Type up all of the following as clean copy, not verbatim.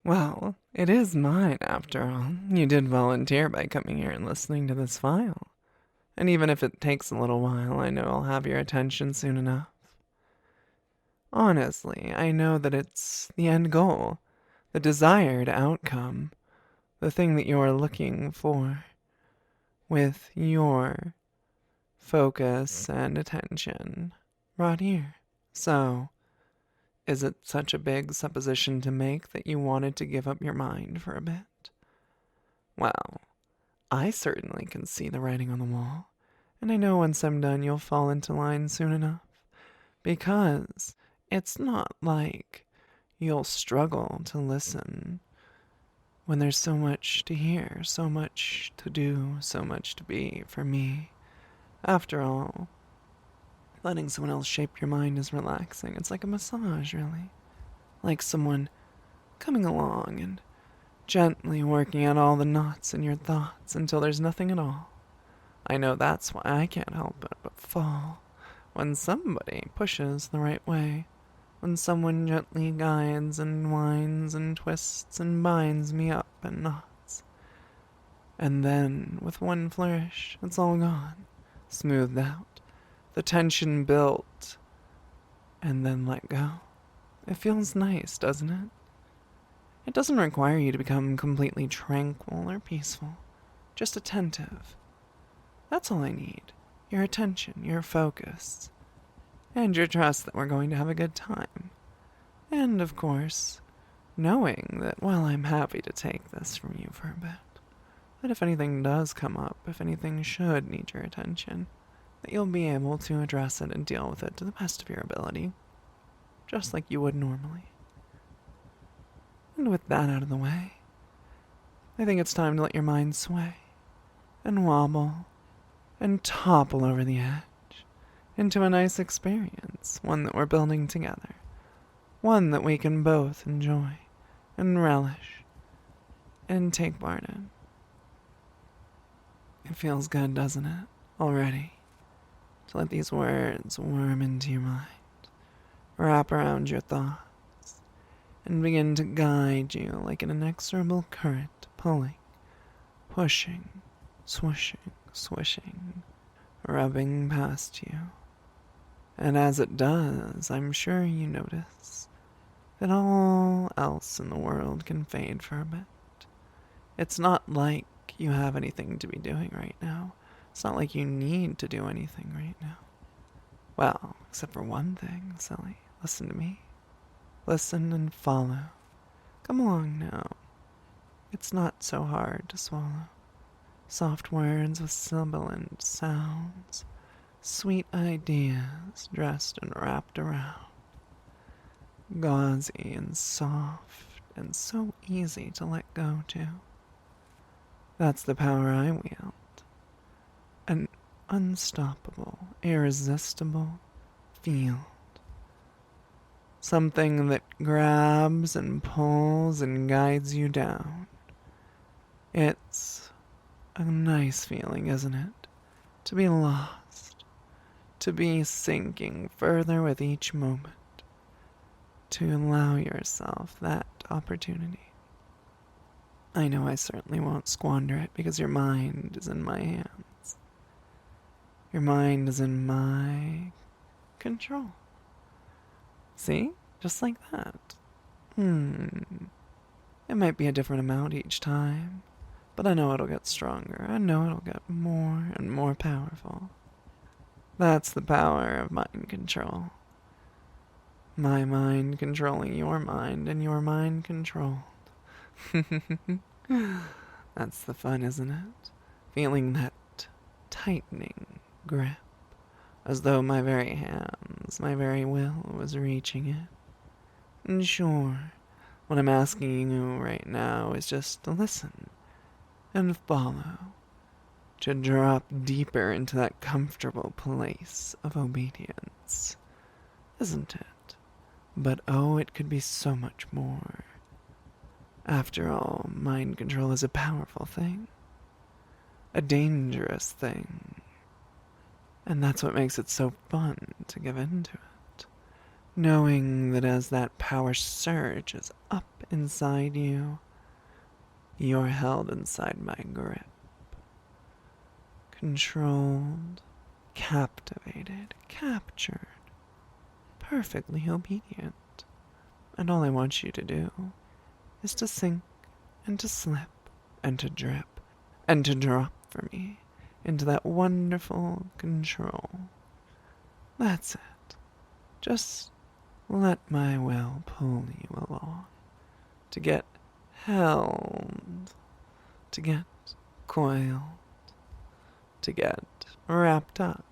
Well, it is mine, after all. You did volunteer by coming here and listening to this file. And even if it takes a little while, I know I'll have your attention soon enough. Honestly, I know that it's the end goal, the desired outcome, the thing that you're looking for, with your focus and attention right here. So, is it such a big supposition to make that you wanted to give up your mind for a bit? Well, I certainly can see the writing on the wall, and I know once I'm done you'll fall into line soon enough, because it's not like you'll struggle to listen when there's so much to hear, so much to do, so much to be for me. After all, letting someone else shape your mind is relaxing. It's like a massage, really. Like someone coming along and gently working out all the knots in your thoughts until there's nothing at all. I know that's why I can't help it but fall when somebody pushes the right way, when someone gently guides and winds and twists and binds me up in knots. And then, with one flourish, it's all gone, smoothed out, the tension built, and then let go. It feels nice, doesn't it? It doesn't require you to become completely tranquil or peaceful, just attentive. That's all I need. Your attention, your focus, and your trust that we're going to have a good time. And, of course, knowing that while I'm happy to take this from you for a bit, that if anything does come up, if anything should need your attention, that you'll be able to address it and deal with it to the best of your ability, just like you would normally. And with that out of the way, I think it's time to let your mind sway and wobble and topple over the edge into a nice experience, one that we're building together, one that we can both enjoy and relish and take part in. It feels good, doesn't it, already, to let these words worm into your mind, wrap around your thoughts, and begin to guide you like an inexorable current, pulling, pushing, swooshing, swishing, rubbing past you. And as it does, I'm sure you notice that all else in the world can fade for a bit. It's not like you have anything to be doing right now. It's not like you need to do anything right now. Well, except for one thing, silly. Listen to me. Listen and follow. Come along now. It's not so hard to swallow. Soft words with sibilant sounds. Sweet ideas dressed and wrapped around. Gauzy and soft and so easy to let go to. That's the power I wield. An unstoppable, irresistible field. Something that grabs and pulls and guides you down. It's a nice feeling, isn't it? To be lost. To be sinking further with each moment. To allow yourself that opportunity. I know I certainly won't squander it because your mind is in my hands. Your mind is in my control. See? Just like that. It might be a different amount each time, but I know it'll get stronger. I know it'll get more and more powerful. That's the power of mind control. My mind controlling your mind and your mind controlled. That's the fun, isn't it? Feeling that tightening grip, as though my very hands, my very will was reaching it. And sure, what I'm asking you right now is just to listen and follow, to drop deeper into that comfortable place of obedience, isn't it? But oh, it could be so much more. After all, mind control is a powerful thing, a dangerous thing, and that's what makes it so fun to give into it. knowing that as that power surges up inside you, you're held inside my grip, controlled, captivated, captured, perfectly obedient. And all I want you to do is to sink and to slip and to drip and to drop for me into that wonderful control. That's it. Just let my will pull you along, to get held, to get coiled, to get wrapped up,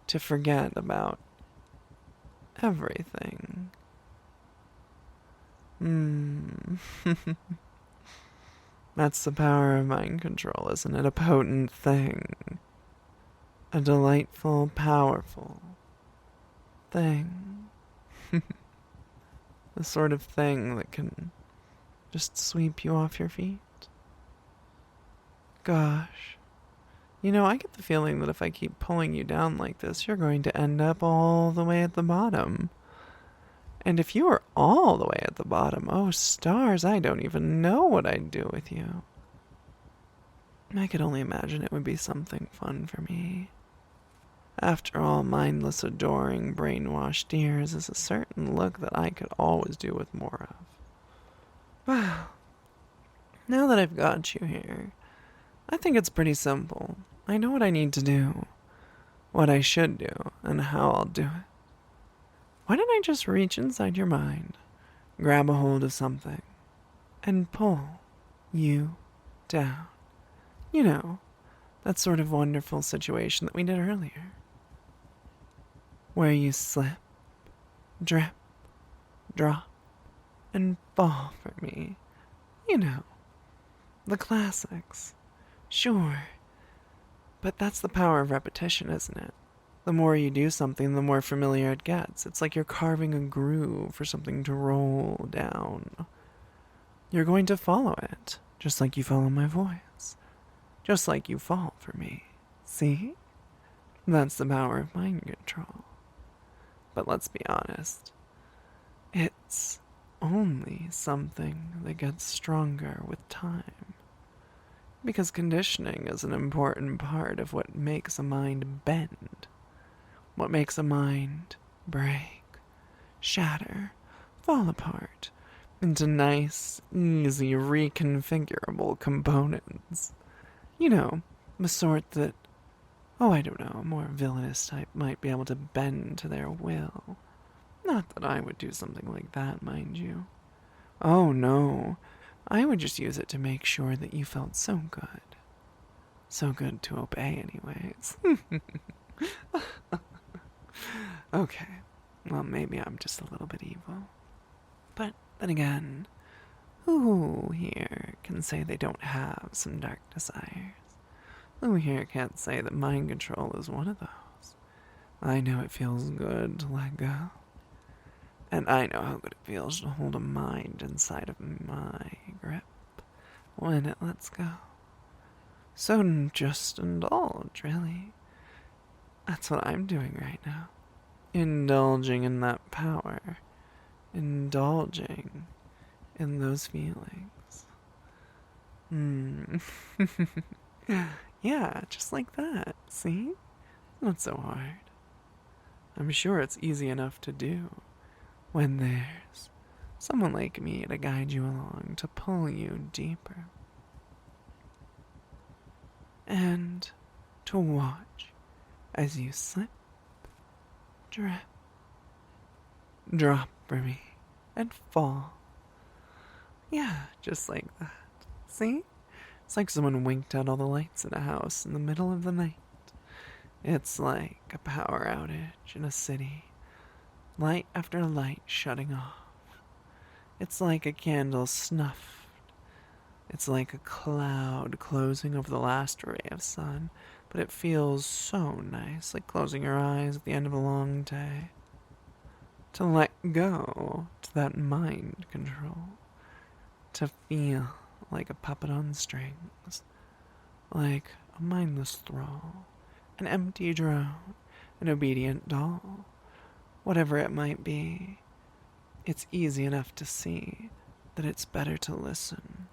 to forget about everything. That's the power of mind control, isn't it? A potent thing. A delightful, powerful thing. The sort of thing that can just sweep you off your feet. Gosh. I get the feeling that if I keep pulling you down like this, you're going to end up all the way at the bottom. And if you were all the way at the bottom, oh stars, I don't even know what I'd do with you. I could only imagine it would be something fun for me. After all, mindless, adoring, brainwashed ears is a certain look that I could always do with more of. Wow. Now that I've got you here, I think it's pretty simple. I know what I need to do, what I should do, and how I'll do it. Why don't I just reach inside your mind, grab a hold of something, and pull you down? That sort of wonderful situation that we did earlier. Where you slip, drip, drop, and fall for me. The classics. Sure. But that's the power of repetition, isn't it? The more you do something, the more familiar it gets. It's like you're carving a groove for something to roll down. You're going to follow it, just like you follow my voice. Just like you fall for me. See? That's the power of mind control. But let's be honest. It's only something that gets stronger with time. Because conditioning is an important part of what makes a mind bend. What makes a mind break, shatter, fall apart into nice, easy, reconfigurable components. The sort that, I don't know, a more villainous type might be able to bend to their will. Not that I would do something like that, mind you. Oh, no. I would just use it to make sure that you felt so good. So good to obey, anyways. Okay. Well, maybe I'm just a little bit evil. But then again, who here can say they don't have some dark desires? Who here can't say that mind control is one of those? I know it feels good to let go. And I know how good it feels to hold a mind inside of my grip when it lets go. So just indulge, really. That's what I'm doing right now. Indulging in that power. Indulging in those feelings. Yeah, just like that, see? Not so hard. I'm sure it's easy enough to do when there's someone like me to guide you along, to pull you deeper. And to watch as you slip, drip, drop for me, and fall. Yeah, just like that. See? It's like someone winked out all the lights in a house in the middle of the night. It's like a power outage in a city. Light after light shutting off. It's like a candle snuffed. It's like a cloud closing over the last ray of sun, but it feels so nice, like closing your eyes at the end of a long day. To let go to that mind control. To feel like a puppet on strings. Like a mindless thrall. An empty drone. An obedient doll. whatever it might be, it's easy enough to see that it's better to listen,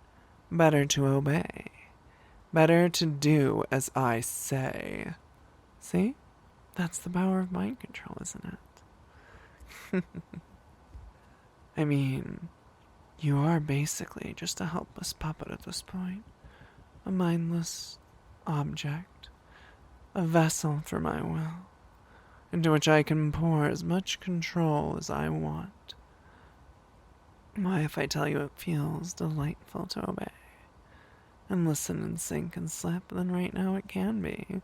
better to obey, better to do as I say. See? That's the power of mind control, isn't it? I mean, you are basically just a helpless puppet at this point, a mindless object, a vessel for my will, into which I can pour as much control as I want. Why, if I tell you it feels delightful to obey and listen and sink and slip, then right now it can be.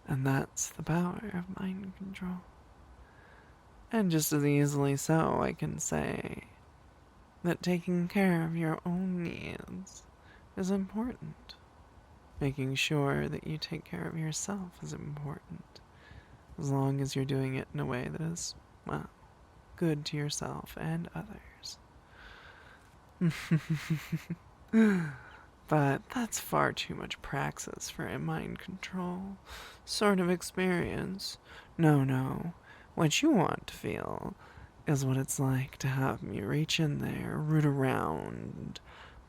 And that's the power of mind control. And just as easily so, I can say that taking care of your own needs is important. Making sure that you take care of yourself is important. As long as you're doing it in a way that is, well, good to yourself and others. But that's far too much praxis for a mind control sort of experience. No. What you want to feel is what it's like to have me reach in there, root around,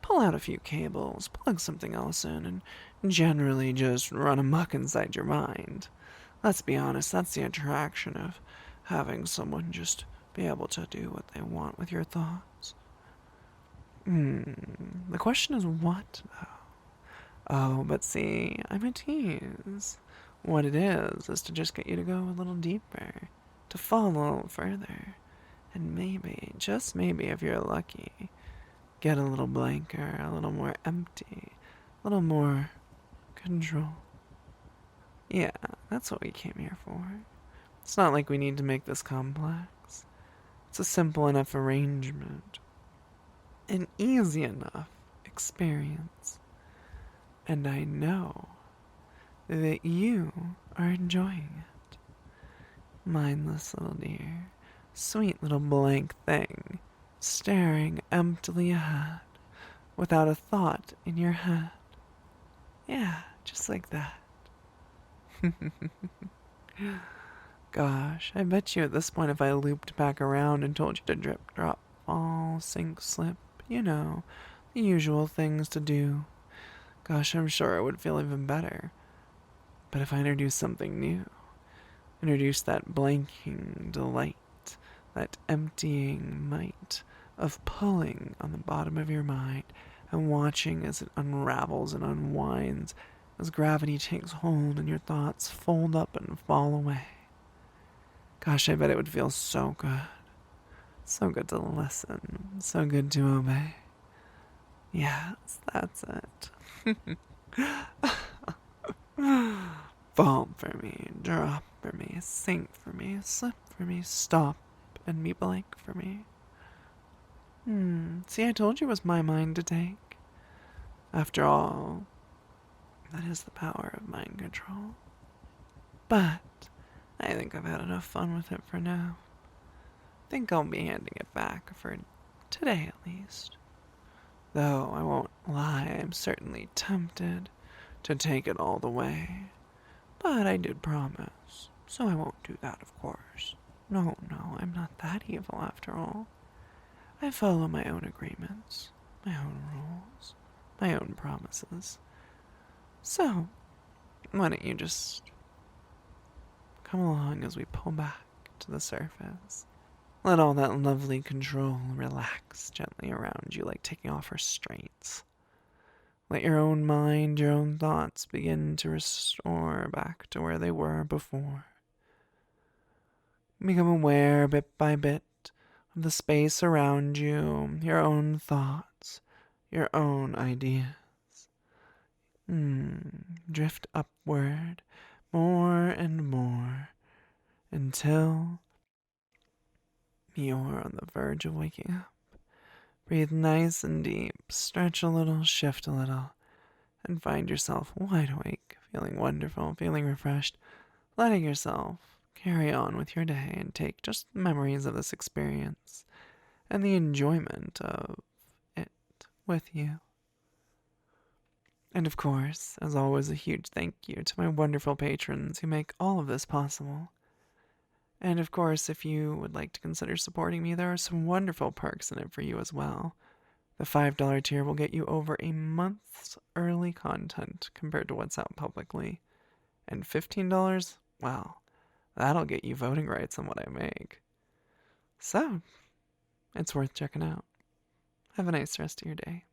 pull out a few cables, plug something else in, and generally just run amok inside your mind. Let's be honest, that's the attraction of having someone just be able to do what they want with your thoughts. The question is what, though? Oh, but see, I'm a tease. What it is to just get you to go a little deeper, to fall a little further, and maybe, just maybe if you're lucky, get a little blanker, a little more empty, a little more control. Yeah, that's what we came here for. It's not like we need to make this complex. It's a simple enough arrangement, an easy enough experience. And I know that you are enjoying it. Mindless little dear, sweet little blank thing, staring emptily ahead, without a thought in your head. Yeah, just like that. Gosh, I bet you at this point if I looped back around and told you to drip, drop, fall, sink, slip, the usual things to do, gosh, I'm sure it would feel even better. But if I introduce something new, introduce that blanking delight, that emptying might of pulling on the bottom of your mind and watching as it unravels and unwinds, as gravity takes hold and your thoughts fold up and fall away. Gosh, I bet it would feel so good. So good to listen. So good to obey. Yes, that's it. Fall for me, drop for me, sink for me, slip for me, stop and be blank for me. See, I told you it was my mind to take. After all, that is the power of mind control. But I think I've had enough fun with it for now. I think I'll be handing it back for today at least. Though I won't lie, I'm certainly tempted to take it all the way. But I did promise, so I won't do that, of course. No, I'm not that evil after all. I follow my own agreements, my own rules, my own promises. So, why don't you just come along as we pull back to the surface? Let all that lovely control relax gently around you like taking off restraints. Let your own mind, your own thoughts begin to restore back to where they were before. Become aware bit by bit of the space around you, your own thoughts, your own ideas. Drift upward more and more until you're on the verge of waking up. Breathe nice and deep, stretch a little, shift a little, and find yourself wide awake, feeling wonderful, feeling refreshed, letting yourself carry on with your day and take just memories of this experience and the enjoyment of it with you. And of course, as always, a huge thank you to my wonderful patrons who make all of this possible. And of course, if you would like to consider supporting me, there are some wonderful perks in it for you as well. The $5 tier will get you over a month's early content compared to what's out publicly. And $15, well, that'll get you voting rights on what I make. So, it's worth checking out. Have a nice rest of your day.